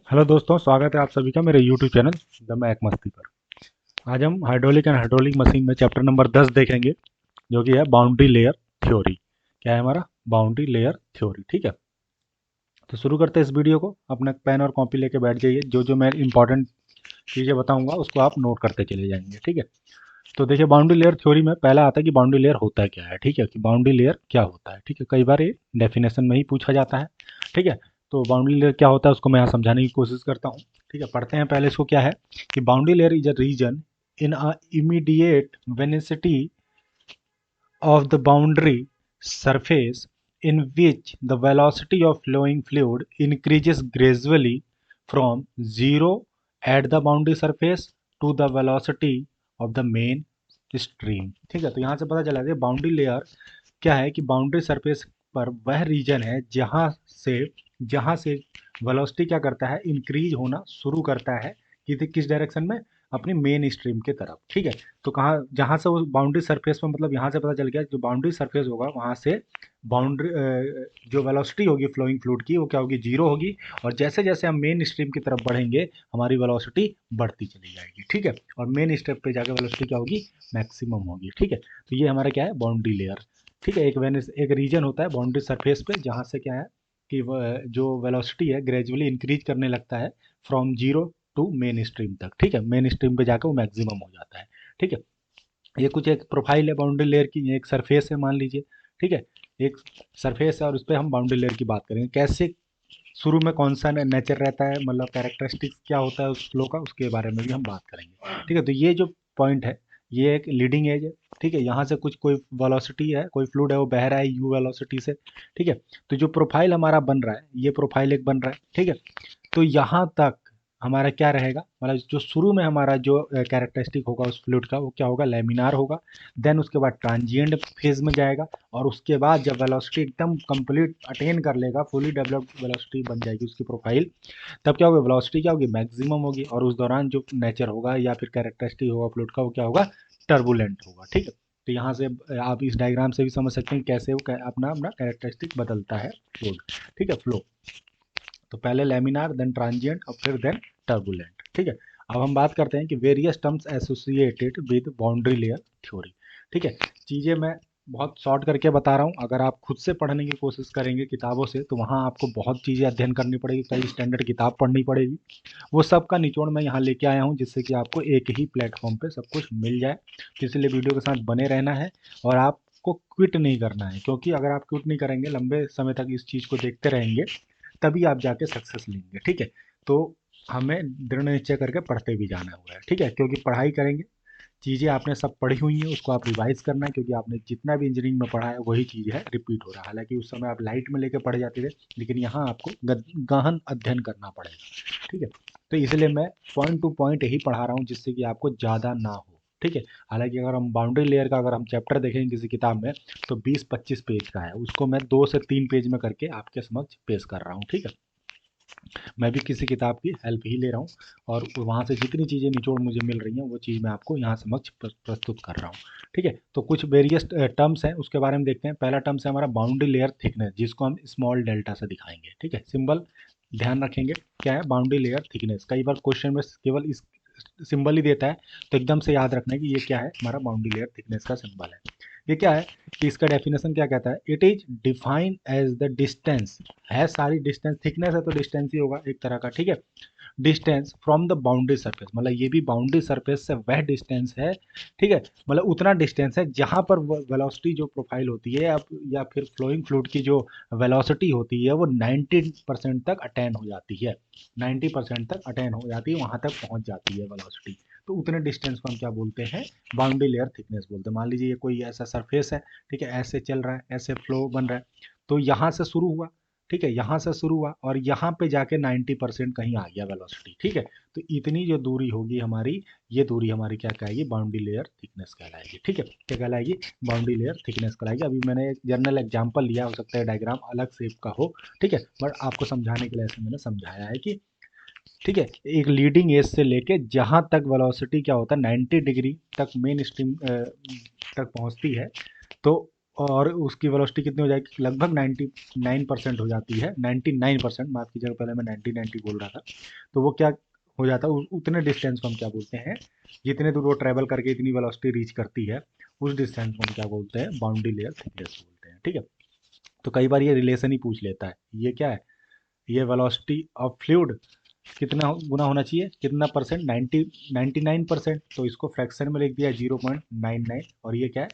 Hello दोस्तों, स्वागत है आप सभी का मेरे यूट्यूब चैनल द मैक मस्ती पर। आज हम हाइड्रोलिक एंड हाइड्रोलिक मशीन में चैप्टर नंबर 10 देखेंगे, जो कि है बाउंड्री लेयर थ्योरी। क्या है हमारा? Boundary layer theory. ठीक है, तो शुरू करते हैं इस वीडियो को। अपना पेन और कॉपी लेके बैठ जाइए। जो जो मैं इंपॉर्टेंट चीज़ें बताऊंगा उसको आप नोट करते चले जाएंगे। ठीक है, तो देखिए, बाउंड्री लेयर थ्योरी में पहला आता है कि बाउंड्री लेयर होता है क्या है। ठीक है, कि बाउंड्री लेयर क्या होता है। ठीक है, कई बार ये डेफिनेशन में ही पूछा जाता है। ठीक है, तो बाउंड्री लेयर क्या होता है उसको मैं यहाँ समझाने की कोशिश करता हूँ। ठीक है, पढ़ते हैं पहले इसको। क्या है कि boundary layer is a region in a immediate वेनिसिटी of the boundary surface in which the velocity of flowing fluid increases gradually from zero at the boundary surface to the velocity of the main stream। ठीक है, तो यहाँ से पता चला कि boundary layer क्या है कि बाउंड्री सरफेस पर वह रीजन है जहाँ से वेलोसिटी क्या करता है, इंक्रीज होना शुरू करता है। किस डायरेक्शन में? अपनी मेन स्ट्रीम की तरफ। ठीक है, तो कहाँ, जहाँ से वो बाउंड्री सरफेस में, मतलब यहाँ से पता चल गया जो बाउंड्री सरफेस होगा वहाँ से बाउंड्री जो वेलोसिटी होगी फ्लोइंग फ्लूइड की वो क्या होगी, जीरो होगी। और जैसे जैसे हम मेन स्ट्रीम की तरफ बढ़ेंगे हमारी वेलोसिटी बढ़ती चली जाएगी। ठीक है, और मेन स्टेप पे जाकर वेलोसिटी क्या होगी, मैक्सिमम होगी। ठीक है, तो ये हमारा क्या है, बाउंड्री लेयर। ठीक है, एक रीजन होता है बाउंड्री सरफेस पे जहाँ से क्या है कि जो वेलोसिटी है ग्रेजुअली इंक्रीज करने लगता है from zero to mainstream तक। ठीक है, मेन स्ट्रीम पे जाकर वो मैक्सिमम हो जाता है। ठीक है, ये कुछ एक प्रोफाइल है बाउंड्री लेयर की। ये एक सरफेस है मान लीजिए। ठीक है, एक सरफेस है और उस पर हम बाउंड्री लेयर की बात करेंगे। कैसे शुरू में कौन सा नेचर रहता है, मतलब कैरेक्टरिस्टिक्स क्या होता है उस फ्लो का, उसके बारे में भी हम बात करेंगे। ठीक है, तो ये जो पॉइंट है ये एक लीडिंग एज है। ठीक है, यहाँ से कुछ कोई वेलोसिटी है, कोई फ्लूइड है वो बह रहा है यू वेलोसिटी से। ठीक है, तो जो प्रोफाइल हमारा बन रहा है ये प्रोफाइल एक बन रहा है। ठीक है, तो यहाँ तक हमारा क्या रहेगा, मतलब जो शुरू में हमारा जो कैरेक्टरिस्टिक होगा उस फ्लूइड का वो क्या होगा, लेमिनार होगा। देन उसके बाद ट्रांजिएंट फेज में जाएगा और उसके बाद जब वेलोसिटी एकदम कंप्लीट अटेन कर लेगा, फुली डेवलप्ड वेलोसिटी बन जाएगी उसकी प्रोफाइल, तब क्या होगा, वेलोसिटी क्या होगी, मैक्सिमम होगी। और उस दौरान जो नेचर होगा या फिर कैरेक्टरिस्टिक होगा फ्लूइड का वो क्या होगा, टर्बुलेंट होगा। ठीक है, तो यहाँ से आप इस डायग्राम से भी समझ सकते हैं कैसे वो अपना अपना कैरेक्टरिस्टिक बदलता है फ्लूइड। ठीक है, फ्लो। तो पहले लेमिनार, देन ट्रांजिएंट और फिर देन टर्बुलेंट। ठीक है, अब हम बात करते हैं कि various terms associated with boundary layer theory. ठीक है, चीज़ें मैं बहुत शॉर्ट करके बता रहा हूँ। अगर आप खुद से पढ़ने की कोशिश करेंगे किताबों से तो वहाँ आपको बहुत चीज़ें अध्ययन करनी पड़ेगी, कई स्टैंडर्ड किताब पढ़नी पड़ेगी। वो सब का निचोड़ मैं यहाँ लेके आया हूँ जिससे कि आपको एक ही प्लेटफॉर्म पे सब कुछ मिल जाए। तो इसलिए वीडियो के साथ बने रहना है और आपको क्विट नहीं करना है, क्योंकि अगर आप क्विट नहीं करेंगे, लंबे समय तक इस चीज़ को देखते रहेंगे, तभी आप जाके सक्सेस लेंगे। ठीक है, तो हमें दृढ़ निश्चय करके पढ़ते भी जाना हुआ है। ठीक है, क्योंकि पढ़ाई करेंगे, चीज़ें आपने सब पढ़ी हुई हैं उसको आप रिवाइज करना है, क्योंकि आपने जितना भी इंजीनियरिंग में पढ़ा है वही चीज़ है, रिपीट हो रहा है। हालांकि उस समय आप लाइट में लेके पढ़ जाते थे, लेकिन यहाँ आपको गहन अध्ययन करना पड़ेगा। ठीक है, तो इसलिए मैं पॉइंट टू पॉइंट ही पढ़ा रहा हूँ जिससे कि आपको ज़्यादा ना हो। ठीक है, हालांकि अगर हम बाउंड्री लेयर का अगर हम चैप्टर देखेंगे किसी किताब में तो 20-25 पेज का है, उसको मैं 2 से 3 पेज में करके आपके समक्ष पेश कर रहा हूँ। ठीक है, मैं भी किसी किताब की हेल्प ही ले रहा हूँ और वहाँ से जितनी चीज़ें निचोड़ मुझे मिल रही हैं वो चीज़ मैं आपको यहाँ समक्ष प्रस्तुत कर रहा हूँ। ठीक है, तो कुछ वेरियस टर्म्स हैं उसके बारे में देखते हैं। पहला टर्म्स है हमारा बाउंड्री लेयर थिकनेस, जिसको हम स्मॉल डेल्टा से दिखाएंगे। ठीक है, सिंबल ध्यान रखेंगे। क्या है बाउंड्री लेयर थिकनेस, कई बार क्वेश्चन में केवल इस सिंबल ही देता है, तो एकदम से याद रखना है कि ये क्या है, हमारा बाउंड्री लेयर थिकनेस का सिंबल है। ये क्या है कि इसका डेफिनेशन क्या कहता है, it is defined as the distance, है सारी डिस्टेंस, थिकनेस है तो डिस्टेंस ही होगा एक तरह का। ठीक है, distance from the boundary surface, मतलब ये भी बाउंड्री सरफेस से वह डिस्टेंस है। ठीक है, मतलब उतना डिस्टेंस है जहां पर वेलोसिटी जो प्रोफाइल होती है या फिर फ्लोइंग फ्लूइड की जो वेलोसिटी होती है वो 90% तक अटेन हो जाती है, 90% तक अटेन हो जाती है, वहां तक पहुंच जाती है वेलोसिटी। तो उतने डिस्टेंस को हम क्या बोलते हैं, बाउंड्री लेयर थिकनेस बोलते हैं। मान लीजिए ये कोई ऐसा सरफेस है, ठीक है, ऐसे चल रहा है, ऐसे फ्लो बन रहा है, तो यहाँ से शुरू हुआ। ठीक है, यहाँ से शुरू हुआ और यहाँ पे जाके 90% कहीं आ गया वेलोसिटी। ठीक है, तो इतनी जो दूरी होगी हमारी, ये दूरी हमारी क्या कहलाएगी, बाउंड्री लेयर थिकनेस कहलाएगी। ठीक है, क्या कहलाएगी, बाउंड्री लेयर थिकनेस कहलाएगी। अभी मैंने एक जनरल एग्जांपल लिया, हो सकता है डायग्राम अलग शेप का हो। ठीक है, बट आपको समझाने के लिए ऐसे मैंने समझाया है कि ठीक है, एक लीडिंग एज से लेके जहां तक वेलोसिटी क्या होता है 90 डिग्री तक मेन स्ट्रीम तक पहुंचती है, तो और उसकी वेलोसिटी कितनी हो जाएगी, लगभग 99% हो जाती है, 99%, माफ कीजिएगा पहले मैं 90 बोल रहा था। तो वो क्या हो जाता है, उतने डिस्टेंस को हम क्या बोलते हैं, जितने दूर वो ट्रेवल करके इतनी वेलोसिटी रीच करती है, उस डिस्टेंस को हम क्या बोलते हैं, बाउंड्री लेयर थिकनेस बोलते हैं। ठीक है, तो कई बार ये रिलेशन ही पूछ लेता है, ये क्या है, ये वेलोसिटी ऑफ फ्लूइड कितना गुना होना चाहिए, कितना परसेंट, 99%, तो इसको फ्रैक्शन में लिख दिया 0.99, और ये क्या है,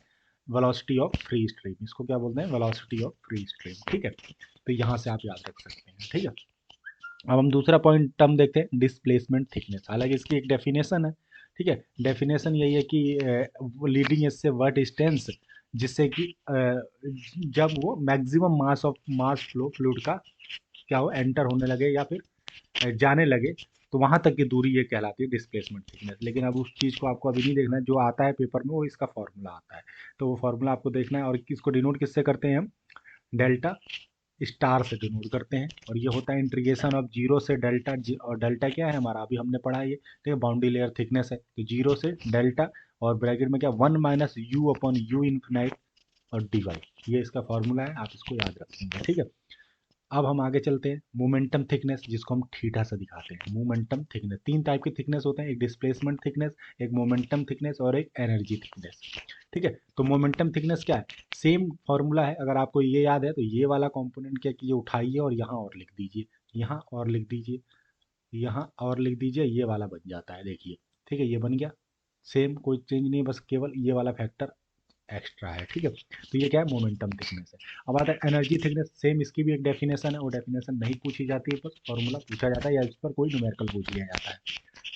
वेलोसिटी ऑफ फ्री स्ट्रीम, इसको क्या बोलते हैं, वेलोसिटी ऑफ फ्री स्ट्रीम। ठीक है, तो यहाँ से आप याद रख सकते हैं। ठीक है, अब हम दूसरा पॉइंट टर्म देखते हैं, डिस्प्लेसमेंट थिकनेस। हालांकि इसकी एक डेफिनेशन है। ठीक है, डेफिनेशन यही है कि लीडिंग एज से वट डिस्टेंस, जिससे कि जब वो मैक्सिमम मास फ्लो फ्लूइड का क्या हो, एंटर होने लगे या फिर जाने लगे, तो वहां तक की दूरी ये कहलाती है डिस्प्लेसमेंट थिकनेस। लेकिन अब उस चीज़ को आपको अभी नहीं देखना है, जो आता है पेपर में वो इसका फॉर्मूला आता है, तो वो फॉर्मूला आपको देखना है। और इसको डिनोट किससे करते हैं हम, डेल्टा स्टार से डिनोट करते हैं, और ये होता है इंटीग्रेशन ऑफ जीरो से डेल्टा, और डेल्टा क्या है हमारा, अभी हमने पढ़ा है ये, ठीक है, बाउंड्री लेयर थिकनेस है, तो जीरो से डेल्टा, और ब्रैकेट में क्या, 1 - u/u इन्फिनाइट और dy, ये इसका फॉर्मूला है, आप इसको याद रखेंगे। ठीक है, अब हम आगे चलते हैं, मोमेंटम थिकनेस, जिसको हम थीटा से दिखाते हैं। मोमेंटम थिकनेस, तीन टाइप की थिकनेस होते हैं, एक डिस्प्लेसमेंट थिकनेस, एक मोमेंटम थिकनेस, और एक एनर्जी थिकनेस। ठीक है, तो मोमेंटम थिकनेस क्या है, सेम फॉर्मूला है, अगर आपको ये याद है तो ये वाला कंपोनेंट क्या कीजिए, उठाइए और यहाँ और लिख दीजिए, यहाँ और लिख दीजिए, यहाँ और लिख दीजिए, ये वाला बन जाता है, देखिए। ठीक है, ये बन गया, सेम, कोई चेंज नहीं, बस केवल ये वाला फैक्टर एक्स्ट्रा है। ठीक है, तो ये क्या है, मोमेंटम थिकनेस है। अब आता है एनर्जी थिकनेस, सेम इसकी भी एक डेफिनेशन है, वो डेफिनेशन नहीं पूछी जाती है, बस फॉर्मूला पूछा जाता है, या इस पर कोई न्यूमेरिकल पूछ लिया जाता है।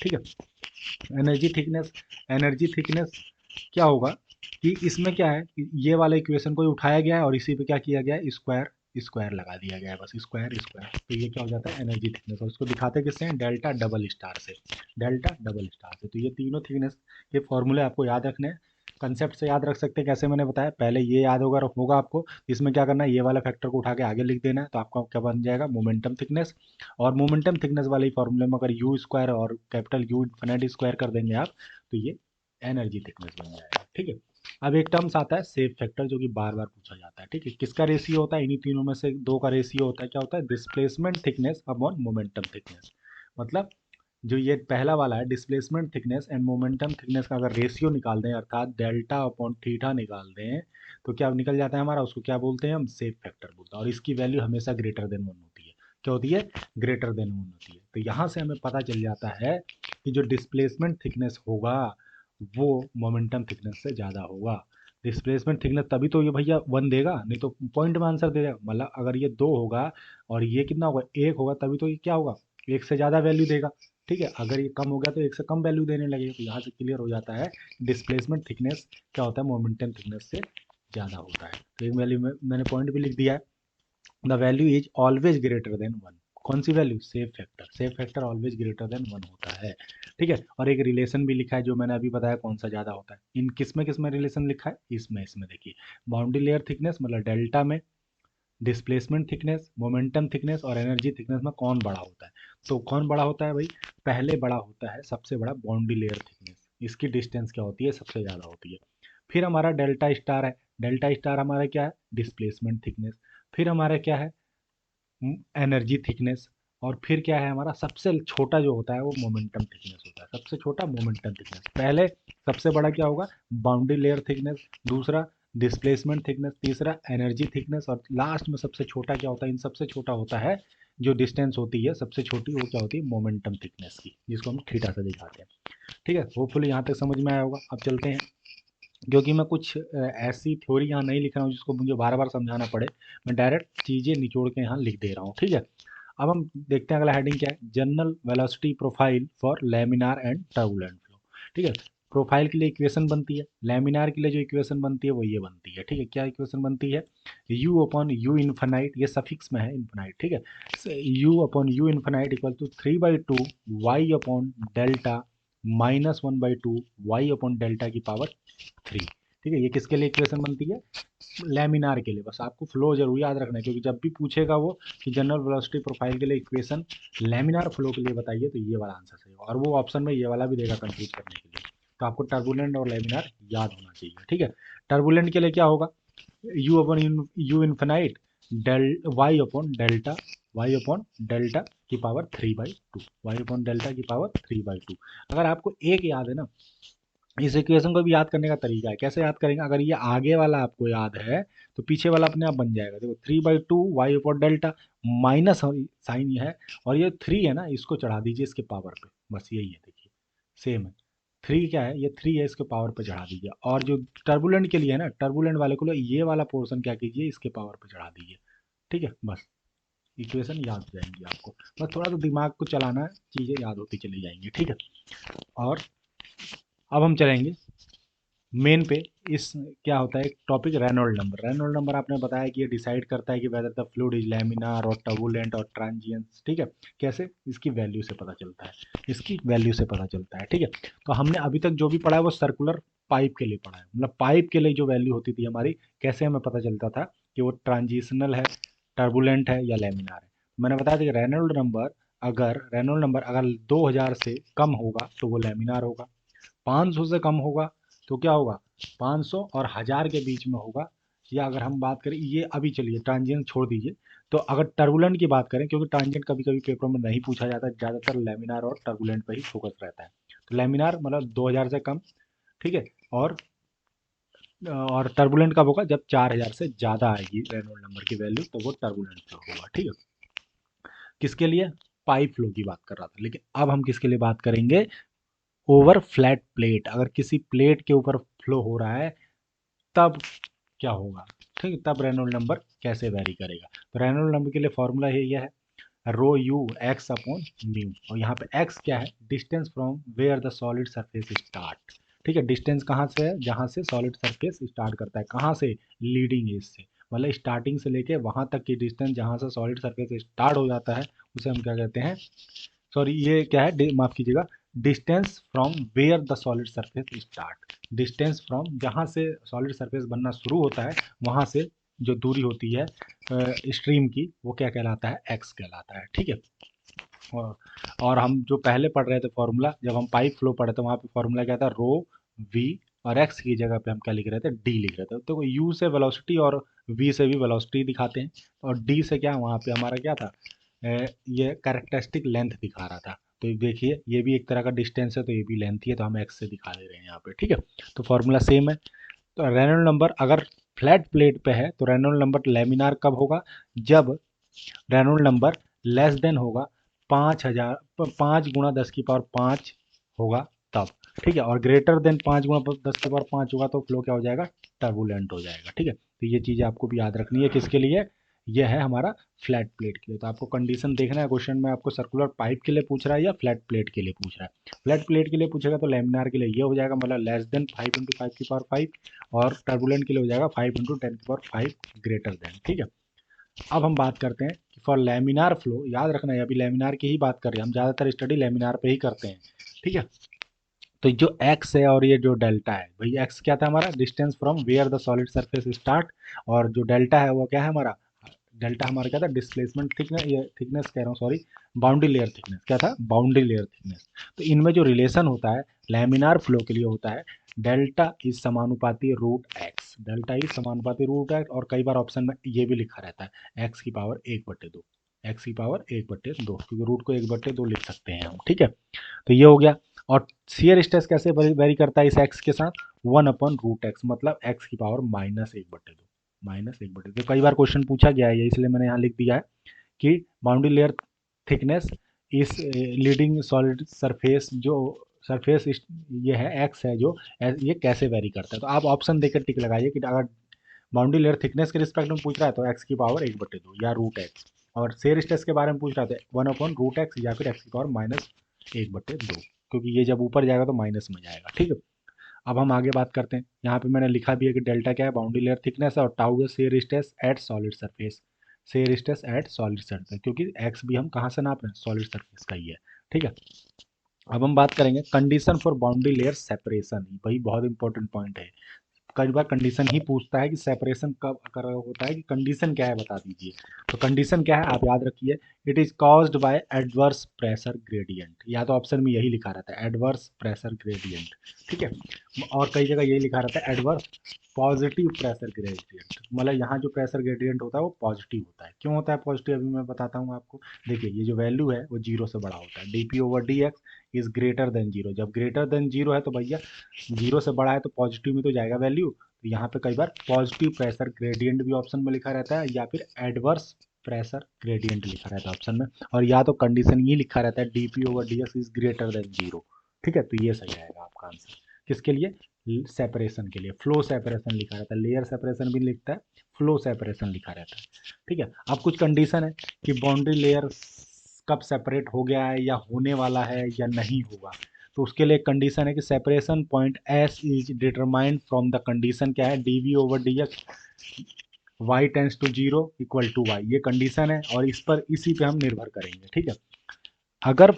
ठीक है, एनर्जी थिकनेस, एनर्जी थिकनेस क्या होगा कि इसमें क्या है कि ये वाला इक्वेशन को उठाया गया है और इसी पे क्या किया गया है, स्क्वायर स्क्वायर लगा दिया गया है, बस स्क्वायर स्क्वायर, तो ये क्या हो जाता है, एनर्जी थिकनेस। और इसको दिखाते किससे हैं, डेल्टा डबल स्टार से, डेल्टा डबल स्टार से। तो ये तीनों थिकनेस के फॉर्मूले आपको याद रखने हैं, कंसेप्ट से याद रख सकते हैं, कैसे मैंने बताया, पहले ये याद होगा आपको, इसमें क्या करना है, ये वाला फैक्टर को उठा के आगे लिख देना है, तो आपका क्या बन जाएगा, मोमेंटम थिकनेस। और मोमेंटम थिकनेस वाले फॉर्मूले में अगर यू स्क्वायर और कैपिटल यू इन्फिनिटी स्क्वायर कर देंगे आप, तो ये एनर्जी थिकनेस बन जाएगा। ठीक है, अब एक टर्म्स आता है सेफ फैक्टर, जो कि बार बार पूछा जाता है। ठीक है, किसका रेशियो होता है, इन्हीं तीनों में से दो का रेशियो होता है, क्या होता है, displacement thickness upon momentum thickness. मतलब जो ये पहला वाला है, displacement thickness and momentum thickness का अगर रेशियो निकाल दें, अर्थात डेल्टा अपॉन थीटा निकाल दें, तो क्या निकल जाता है हमारा, उसको क्या बोलते हैं हम, सेफ फैक्टर बोलते हैं। और इसकी वैल्यू हमेशा ग्रेटर देन 1 होती है, क्या होती है, ग्रेटर देन 1 होती है। तो यहाँ से हमें पता चल जाता है कि जो डिस्प्लेसमेंट थिकनेस होगा वो मोमेंटम थिकनेस से ज़्यादा होगा। डिस्प्लेसमेंट थिकनेस तभी तो ये भैया 1 देगा, नहीं तो पॉइंट में आंसर दे देगा। मतलब अगर ये 2 होगा और ये कितना होगा, 1 होगा, तभी तो ये क्या होगा, 1 से ज़्यादा वैल्यू देगा। ठीक है, अगर ये कम हो गया तो 1 से कम वैल्यू देने लगेगा। तो यहाँ से क्लियर हो जाता है डिस्प्लेसमेंट थिकनेस क्या होता है, मोमेंटम थिकनेस से ज़्यादा होता है। तो एक वैल्यू में मैंने पॉइंट भी लिख दिया है, the value is always greater than 1। कौन सी value, safe factor, safe factor always greater than 1 होता है। ठीक है, और एक रिलेशन भी लिखा है, जो मैंने अभी बताया कौन सा ज़्यादा होता है। इन किस में रिलेशन लिखा है, इसमें देखिए, बाउंड्री लेयर थिकनेस मतलब डेल्टा में, डिस्प्लेसमेंट थिकनेस, मोमेंटम थिकनेस और एनर्जी थिकनेस में कौन बड़ा होता है। तो कौन बड़ा होता है भाई, पहले बड़ा होता है सबसे बड़ा बाउंड्री लेयर थिकनेस, इसकी डिस्टेंस क्या होती है, सबसे ज़्यादा होती है। फिर हमारा डेल्टा स्टार है, डेल्टा स्टार हमारा क्या है, डिस्प्लेसमेंट थिकनेस। फिर हमारा क्या है, एनर्जी थिकनेस। और फिर क्या है हमारा, सबसे छोटा जो होता है वो मोमेंटम थिकनेस होता है, सबसे छोटा मोमेंटम थिकनेस। पहले सबसे बड़ा क्या होगा, बाउंड्री लेयर थिकनेस, दूसरा डिस्प्लेसमेंट थिकनेस, तीसरा एनर्जी थिकनेस, और लास्ट में सबसे छोटा क्या होता है, इन सबसे छोटा होता है जो डिस्टेंस होती है सबसे छोटी, वो क्या होती है, मोमेंटम थिकनेस की, जिसको हम थीटा से दिखाते हैं। ठीक है, होपफुली यहाँ तक समझ में आया होगा। अब चलते हैं, क्योंकि मैं कुछ ऐसी थ्योरी यहाँ नहीं लिख रहा हूँ जिसको मुझे बार बार समझाना पड़े, मैं डायरेक्ट चीज़ें निचोड़ के यहाँ लिख दे रहा हूँ। ठीक है, अब हम देखते हैं अगला हेडिंग क्या है, general velocity profile for laminar and turbulent flow. ठीक है, प्रोफाइल के लिए इक्वेशन बनती है, लैमिनार के लिए जो इक्वेशन बनती है वो ये बनती है। ठीक है, क्या इक्वेशन बनती है, u अपॉन यू इन्फानाइट, ये सफिक्स में है इन्फानाइट। ठीक है, u upon u infinite equal to 3/2 y upon delta -1/2 y upon delta की पावर 3। ठीक है, ये किसके लिए इक्वेशन बनती है, लैमिनार के लिए। बस आपको फ्लो जरूर याद रखना है, क्योंकि जब भी पूछेगा वो कि जनरल वेलोसिटी प्रोफाइल के लिए इक्वेशन लैमिनार फ्लो के लिए बताइए, तो ये वाला आंसर सही होगा। और वो ऑप्शन में ये वाला भी देगा कंफ्यूज करने के लिए। तो आपको टर्बुलेंट और लैमिनार याद होना चाहिए। ठीक है, टर्बुलेंट के लिए क्या होगा, u upon u infinite del y upon delta की पावर 3/2, वाई अपॉन डेल्टा की पावर 3/2। अगर आपको एक याद है ना, इस इक्वेशन को भी याद करने का तरीका है, कैसे याद करेंगे, अगर ये आगे वाला आपको याद है तो पीछे वाला अपने आप बन जाएगा। देखो 3/2 y upon delta, minus sign ये है, और ये 3 है ना, इसको चढ़ा दीजिए इसके पावर पे, बस यही है। देखिए सेम है, 3 क्या है, ये 3 है, इसके पावर पे चढ़ा दीजिए। और जो टर्बुलेंट के लिए है ना, टर्बुलेंट वाले को ये वाला पोर्शन क्या कीजिए, इसके पावर पे चढ़ा दीजिए। ठीक है, बस इक्वेशन याद हो जाएंगी आपको। बस थोड़ा तो दिमाग को चलाना है, चीज़ें याद होती चली जाएंगी। ठीक है, और अब हम चलेंगे मेन पे। इस क्या होता है एक topic, Reynold number. Reynold number आपने बताया कि ये डिसाइड करता है कि whether the fluid is laminar और टर्बुलेंट और ट्रांजिएंट। ठीक है, कैसे, इसकी वैल्यू से पता चलता है, इसकी वैल्यू से पता चलता है। ठीक है, तो हमने अभी तक जो भी पढ़ा है वो सर्कुलर पाइप के लिए पढ़ा है, मतलब पाइप के लिए जो वैल्यू होती थी हमारी, कैसे हमें पता चलता था कि वो ट्रांजिशनल है, टर्बुलेंट है या लैमिनार है। मैंने बताया था कि रेनॉल्ड नंबर अगर 2000 से कम होगा तो वो लैमिनार होगा, 500 से कम होगा तो क्या होगा, 500 और 1000 के बीच में होगा। या अगर हम बात करें, ये अभी चलिए ट्रांजिएंट छोड़ दीजिए, तो अगर टर्बुलेंट की बात करें, क्योंकि ट्रांजिएंट कभी कभी पेपर में नहीं पूछा जाता, ज़्यादातर लेमिनार और टर्बुलेंट पर ही फोकस रहता है। तो लेमिनार मतलब 2000 से कम, ठीक है, और टर्बुलेंट कब होगा, जब 4000 से ज़्यादा आएगी रेनॉल्ड नंबर की वैल्यू, तो वो टर्बुलेंट फ्लो होगा। ठीक है, किसके लिए, पाइप फ्लो की बात कर रहा था, लेकिन अब हम किसके लिए बात करेंगे, ओवर फ्लैट प्लेट। अगर किसी प्लेट के ऊपर फ्लो हो रहा है तब क्या होगा, ठीक है, तब रेनॉल्ड नंबर कैसे वेरी करेगा। तो रेनॉल्ड नंबर के लिए फॉर्मूला ये है, rho u x upon mu, और यहाँ पे एक्स क्या है, distance from where the solid surface start. ठीक है, डिस्टेंस कहाँ से है, जहाँ से सॉलिड सरफेस स्टार्ट करता है, कहाँ से, लीडिंग एज से, मतलब स्टार्टिंग से लेके वहाँ तक की डिस्टेंस जहाँ से सॉलिड सरफेस स्टार्ट हो जाता है, उसे हम क्या कहते हैं, सॉरी ये क्या है, माफ कीजिएगा, distance from where the solid surface start, distance from जहाँ से सॉलिड सरफेस बनना शुरू होता है, वहाँ से जो दूरी होती है स्ट्रीम की, वो क्या कहलाता है, एक्स कहलाता है। ठीक है, और, और हम जो पहले पढ़ रहे थे फॉर्मूला, जब हम पाइप फ्लो पढ़े थे, वहाँ पे फॉर्मूला क्या था, रो वी, और एक्स की जगह पे हम क्या लिख रहे थे, डी लिख रहे थे। तो यू से वेलोसिटी और वी से भी वेलोसिटी दिखाते हैं, और डी से क्या, वहाँ पे हमारा क्या था, ये कैरेक्टरिस्टिक लेंथ दिखा रहा था। तो ये देखिए, ये भी एक तरह का डिस्टेंस है, तो ये भी लेंथ ही है, तो हम एक्स से दिखा दे रहे हैं यहाँ पे। ठीक है, तो फॉर्मूला सेम है। तो रेनॉल्ड नंबर अगर फ्लैट प्लेट पे है तो रेनॉल्ड नंबर लेमिनार कब होगा, जब रेनॉल्ड नंबर लेस देन होगा 5000, 5 × 10⁵ होगा तब। ठीक है, और ग्रेटर देन 5 × 10⁵ होगा तो फ्लो क्या हो जाएगा, टर्बुलेंट हो जाएगा। ठीक है, तो ये चीज़ आपको भी याद रखनी है, किसके लिए, यह है हमारा फ्लैट प्लेट के लिए। तो आपको कंडीशन देखना है, क्वेश्चन में आपको सर्कुलर पाइप के लिए पूछ रहा है या फ्लैट प्लेट के लिए पूछ रहा है। फ्लैट प्लेट के लिए पूछेगा तो लेमिनार के लिए ये हो जाएगा, मतलब लेस देन 5 × 10⁵, और टर्बुलेंट के लिए हो जाएगा 5 × 10⁵ ग्रेटर देन। ठीक है, अब हम बात करते हैं कि फॉर लेमिनार फ्लो, याद रखना है अभी लेमिनार की ही बात कर रहे हैं हम, ज़्यादातर स्टडी लेमिनार पे ही करते हैं। ठीक है, तो जो एक्स है और ये जो डेल्टा है, भाई एक्स क्या था हमारा, distance from where the solid surface start, और जो डेल्टा है वो क्या है हमारा, डेल्टा हमारा क्या था, डिस्प्लेसमेंट थिकनेस, ये थिकनेस कह रहा हूँ सॉरी, बाउंड्री लेयर थिकनेस, क्या था, बाउंड्री लेयर थिकनेस। तो इनमें जो रिलेशन होता है लैमिनार फ्लो के लिए होता है, डेल्टा इज समानुपाती रूट एक्स, डेल्टा इज समानुपाती रूट एक्स, और कई बार ऑप्शन में ये भी लिखा रहता है एक्स की पावर 1/2, एक्स की पावर 1/2, क्योंकि रूट को 1/2 लिख सकते हैं हम। ठीक है, तो ये हो गया। और शियर स्ट्रेस कैसे वेरी करता है इस एक्स के साथ, 1/√x, मतलब एक्स की पावर -1/2, -1/2। तो कई बार क्वेश्चन पूछा गया है, इसलिए मैंने यहाँ लिख दिया है कि बाउंड्री लेयर थिकनेस इस लीडिंग सॉलिड सरफेस, जो सरफेस ये है एक्स है जो, ये कैसे वेरी करता है। तो आप ऑप्शन देकर टिक लगाइए कि अगर बाउंड्री लेयर थिकनेस के रिस्पेक्ट में पूछ रहा है तो एक्स की पावर 1/2 या √x, और शेयर स्ट्रेस के बारे में पूछ रहा है तो 1/√x या फिर एक्स की पावर -1/2, क्योंकि ये जब ऊपर जाएगा तो माइनस में जाएगा। ठीक है, अब हम आगे बात करते हैं। यहाँ पे मैंने लिखा भी है कि डेल्टा क्या है, बाउंड्री लेयर थिकनेस है, और टाउ है shear stress eight solid surface, shear stress eight solid surface, क्योंकि एक्स भी हम कहाँ से नाप रहे हैं, सॉलिड सरफेस का ही है। ठीक है, अब हम बात करेंगे condition for boundary layer separation, भाई बहुत इंपॉर्टेंट पॉइंट है। कई बार कंडीशन ही पूछता है कि सेपरेशन कब कर होता है, कि कंडीशन क्या है बता दीजिए। तो कंडीशन क्या है आप याद रखिए, it is caused by adverse pressure gradient, या तो ऑप्शन में यही लिखा रहता है एडवर्स प्रेशर ग्रेडियंट। ठीक है, और कई जगह यही लिखा रहता है एडवर्स पॉजिटिव प्रेशर ग्रेडियंट, मतलब यहाँ जो प्रेशर ग्रेडियंट होता है वो पॉजिटिव होता है। क्यों होता है पॉजिटिव, अभी मैं बताता हूँ आपको। देखिए ये जो वैल्यू है वो जीरो से बड़ा होता है, D P over d x is greater than zero. जब ग्रेटर देन जीरो है तो भैया जीरो से बड़ा है तो पॉजिटिव में तो जाएगा वैल्यू। तो यहाँ पे कई बार पॉजिटिव प्रेशर ग्रेडियंट भी ऑप्शन में लिखा रहता है, या फिर एडवर्स प्रेशर ग्रेडियंट लिखा रहता है ऑप्शन में, और या तो कंडीशन ये लिखा रहता है D P over d x is greater than zero. ठीक है, तो ये सही रहेगा आपका आंसर। किसके लिए, सेपरेशन के लिए। फ्लो सेपरेशन लिखा रहता है, लेयर सेपरेशन भी लिखता है, फ्लो सेपरेशन लिखा रहता है। ठीक है, अब कुछ कंडीशन है कि बाउंड्री लेयर कब सेपरेट हो गया है या होने वाला है या नहीं होगा। तो उसके लिए एक कंडीशन है कि separation point s is determined from the condition, क्या है, d v over d x y tends to zero equal to y. ये कंडीशन है और इस पर इसी पे हम निर्भर करेंगे। ठीक है, अगर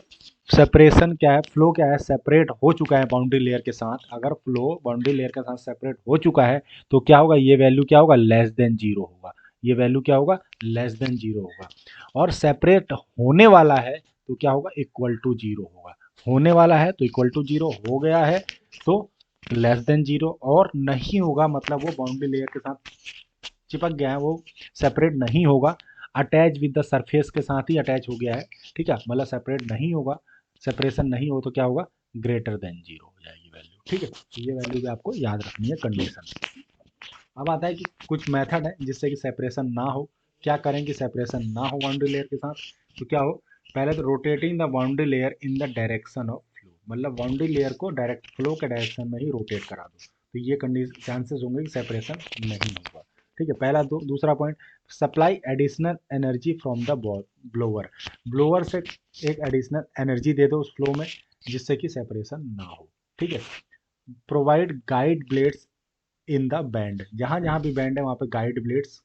सेपरेशन क्या है, फ्लो क्या है, सेपरेट हो चुका है बाउंड्री लेयर के साथ, अगर फ्लो बाउंड्री लेयर के साथ सेपरेट हो चुका है तो क्या होगा, ये वैल्यू क्या होगा, लेस देन जीरो होगा। ये वैल्यू क्या होगा, लेस देन जीरो होगा। और सेपरेट होने वाला है तो क्या होगा, इक्वल टू जीरो होगा। होने वाला है तो इक्वल टू जीरो, हो गया है तो लेस देन जीरो, और नहीं होगा मतलब वो बाउंड्री लेयर के साथ चिपक गया है, वो सेपरेट नहीं होगा, अटैच विद द सरफेस के साथ ही अटैच हो गया है। ठीक है, मतलब सेपरेट नहीं होगा, सेपरेशन नहीं हो तो क्या होगा, ग्रेटर देन जीरो हो जाएगी वैल्यू। ठीक है, तो ये वैल्यू भी आपको याद रखनी है कंडीशन। अब आता है कि कुछ मेथड है जिससे कि सेपरेशन ना हो। क्या करें कि सेपरेशन ना हो बाउंड्री लेयर के साथ, तो क्या हो, पहले तो rotating the boundary layer in the direction of flow, मतलब बाउंड्री लेयर को डायरेक्ट फ्लो के डायरेक्शन में ही रोटेट करा दो, तो ये कंडीशन चांसेस होंगे कि सेपरेशन नहीं होगा। ठीक है, पहला। दूसरा point, supply additional energy from the blower, blower से एक एडिशनल एनर्जी दे दो उस फ्लो में जिससे कि सेपरेशन ना हो। ठीक है, provide guide blades in the band, जहाँ जहाँ भी बैंड है वहाँ पे गाइड ब्लेड्स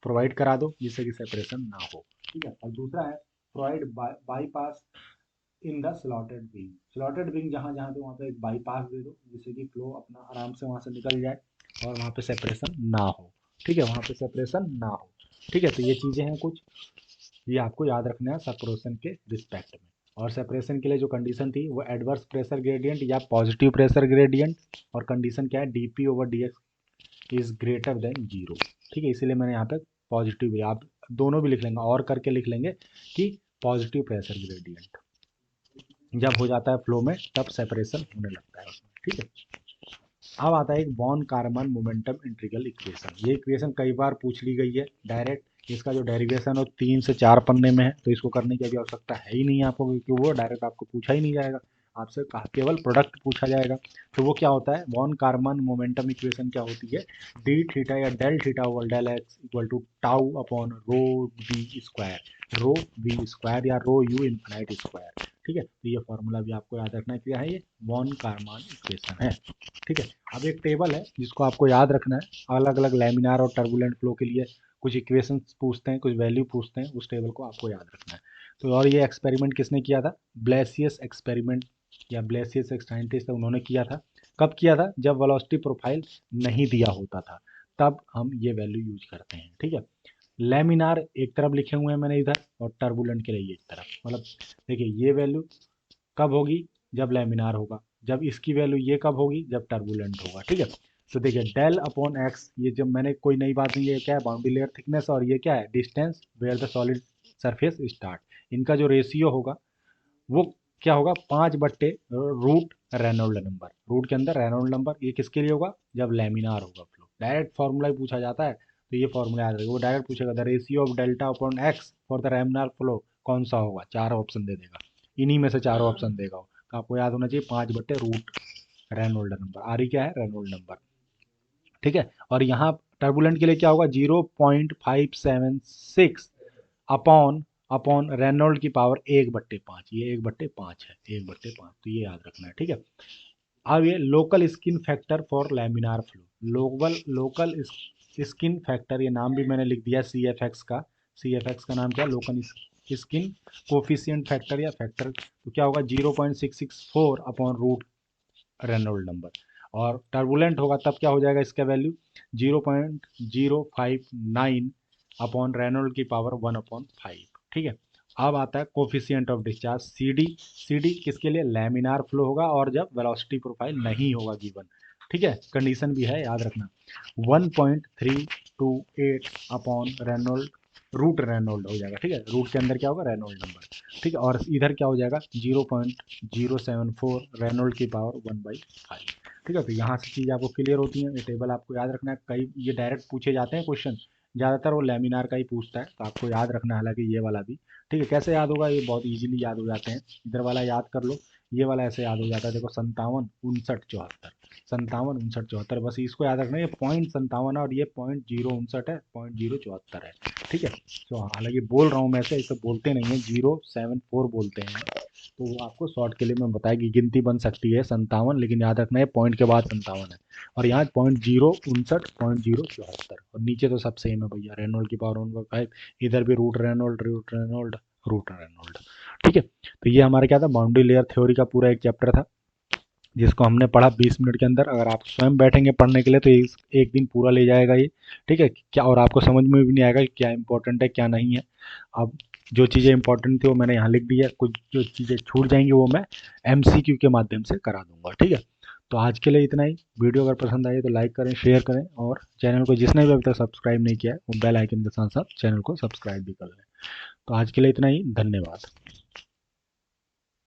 प्रोवाइड करा दो जिससे कि सेपरेशन ना हो। ठीक है, और दूसरा है provide bypass in the slotted wing, slotted wing जहाँ जहाँ पे वहाँ पे एक बाईपास दे दो जिससे कि फ्लो अपना आराम से वहाँ से निकल जाए और वहाँ पे सेपरेशन ना हो। ठीक है, वहाँ पे सेपरेशन ना हो। ठीक है, तो ये चीज़ें हैं कुछ, ये आपको याद रखना है सेपरेशन के रिस्पेक्ट में। और सेपरेशन के लिए जो कंडीशन थी वो एडवर्स प्रेशर ग्रेडियंट या पॉजिटिव प्रेशर ग्रेडियंट, और कंडीशन क्या है, D P over d x is greater than zero. ठीक है, इसीलिए मैंने यहाँ पे पॉजिटिव भी, आप दोनों भी लिख लेंगे और करके लिख लेंगे कि पॉजिटिव प्रेशर ग्रेडियंट जब हो जाता है फ्लो में तब सेपरेशन होने लगता है उसमें। ठीक है, अब आता है एक बॉन कार्बन मोमेंटम इंटीग्रल इक्वेशन। ये इक्वेशन कई बार पूछ ली गई है डायरेक्ट, इसका जो डेरिवेशन है 3 से 4 पन्ने में है, तो इसको करने की अभी आवश्यकता है ही नहीं आपको, क्योंकि वो डायरेक्ट आपको पूछा ही नहीं जाएगा, आपसे केवल प्रोडक्ट पूछा जाएगा। तो वो क्या होता है, बॉन कार्बन मोमेंटम इक्वेशन क्या होती है, डी थीटा या del theta over del x equal to tau upon rho b square, rho b square या रो यू इन्फिनाइट स्क्वायर। ठीक है, तो ये फॉर्मूला भी आपको याद रखना है, क्या है, ये बॉन कार्बन इक्वेशन है। ठीक है, अब एक टेबल है जिसको आपको याद रखना है, अलग अलग लैमिनार और टर्बुलेंट फ्लो के लिए कुछ इक्वेशंस पूछते हैं, कुछ वैल्यू पूछते हैं, उस टेबल को आपको याद रखना है। तो और ये एक्सपेरिमेंट किसने किया था, ब्लेसियस एक्सपेरिमेंट या ब्लेसियस एक साइंटिस्ट है, उन्होंने किया था। कब किया था, जब वेलोसिटी प्रोफाइल नहीं दिया होता था, तब हम ये वैल्यू यूज करते हैं। ठीक है, लैमिनार एक तरफ लिखे हुए हैं मैंने इधर, और टर्बुलेंट के लिए एक तरफ, मतलब देखिए ये वैल्यू कब होगी, जब लैमिनार होगा, जब इसकी वैल्यू ये कब होगी, जब टर्बुलेंट होगा। ठीक है, तो देखिए डेल अपॉन एक्स, ये जब मैंने कोई नई बात नहीं है, क्या है, बाउंड्री लेयर थिकनेस, और ये क्या है, distance where the solid surface start, इनका जो रेशियो होगा वो क्या होगा, 5 बट्टे रूट रेनोल्ड नंबर, रूट के अंदर रेनोल्ड नंबर, ये किसके लिए होगा, जब लैमिनार होगा फ्लो। डायरेक्ट फार्मूला ही पूछा जाता है, तो ये फार्मूला याद रखिए, वो डायरेक्ट पूछेगा the ratio of delta upon x for the laminar flow, कौन सा होगा, 4 ऑप्शन दे देगा, इन्हीं में से 4 ऑप्शन देगा वो। तो आपको याद होना चाहिए 5/रूट रेनोल्ड नंबर, आर ही क्या है, रेनोल्ड नंबर। ठीक है, और यहाँ टर्बुलेंट के लिए क्या होगा, 0.576 अपॉन अपॉन रेनोल्ड की पावर 1/5, ये 1/5 है, 1/5, तो ये याद रखना है। ठीक है, अब ये local skin factor for laminar flow, local skin factor, ये नाम भी मैंने लिख दिया सी एफ एक्स का, सी एफ एक्स का नाम क्या है, लोकल स्किन कोफिशियंट फैक्टर या फैक्टर, तो क्या होगा, 0.664 अपॉन रूट रेनोल्ड नंबर। और टर्बुलेंट होगा तब क्या हो जाएगा, इसका वैल्यू 0.059 अपॉन रेनोल्ड की पावर 1/5। ठीक है, अब आता है coefficient of discharge C D, C D किसके लिए, लैमिनार फ्लो होगा और जब वेलोसिटी प्रोफाइल नहीं होगा गिवन, ठीक है, कंडीशन भी है, याद रखना। 1.328 अपॉन रेनोल्ड, रूट रेनोल्ड हो जाएगा। ठीक है, रूट के अंदर क्या होगा, रेनोल्ड नंबर। ठीक है, और इधर क्या हो जाएगा, 0.074 रेनोल्ड की पावर 1/5। ठीक है, तो यहाँ से चीज़ आपको क्लियर होती है। ये टेबल आपको याद रखना है, कई ये डायरेक्ट पूछे जाते हैं क्वेश्चन, ज़्यादातर वो लेमिनार का ही पूछता है, तो आपको याद रखना है, हालांकि ये वाला भी। ठीक है, कैसे याद होगा, ये बहुत इजीली याद हो जाते हैं। इधर वाला याद कर लो, ये वाला ऐसे याद हो जाता है, देखो 57 59 74, 57 59 74, बस इसको याद रखना, ये 0.57 है और ये 0.059 है, 0.074 है। ठीक है, तो हालांकि बोल रहा हूँ मैं, ऐसे बोलते नहीं है, 074 बोलते हैं, तो वो आपको शॉर्ट के लिए मैं बताया कि गिनती बन सकती है 57, लेकिन याद रखना है पॉइंट के बाद 57 है, और यहाँ 0.059 0.074, और नीचे तो सब सेम है भैया, रेनोल्ड की पावर 1/5, इधर भी root Reynold root Reynold root Reynold. ठीक है, तो ये हमारा क्या था, बाउंड्री लेयर थ्योरी का पूरा एक चैप्टर था, जिसको हमने पढ़ा 20 मिनट के अंदर। अगर आप स्वयं बैठेंगे पढ़ने के लिए तो एक दिन पूरा ले जाएगा ये। ठीक है, क्या, और आपको समझ में भी नहीं आएगा कि क्या इंपॉर्टेंट है क्या नहीं है। अब जो चीज़ें इंपॉर्टेंट थी वो मैंने यहाँ लिख दी है, कुछ जो चीज़ें छूट जाएंगी वो मैं MCQ के माध्यम से करा दूंगा। ठीक है, तो आज के लिए इतना ही। वीडियो अगर पसंद आई तो लाइक करें, शेयर करें, और चैनल को जिसने भी अभी तक सब्सक्राइब नहीं किया है वो बेल आइकन के साथ साथ चैनल को सब्सक्राइब भी कर लें। तो आज के लिए इतना ही, धन्यवाद।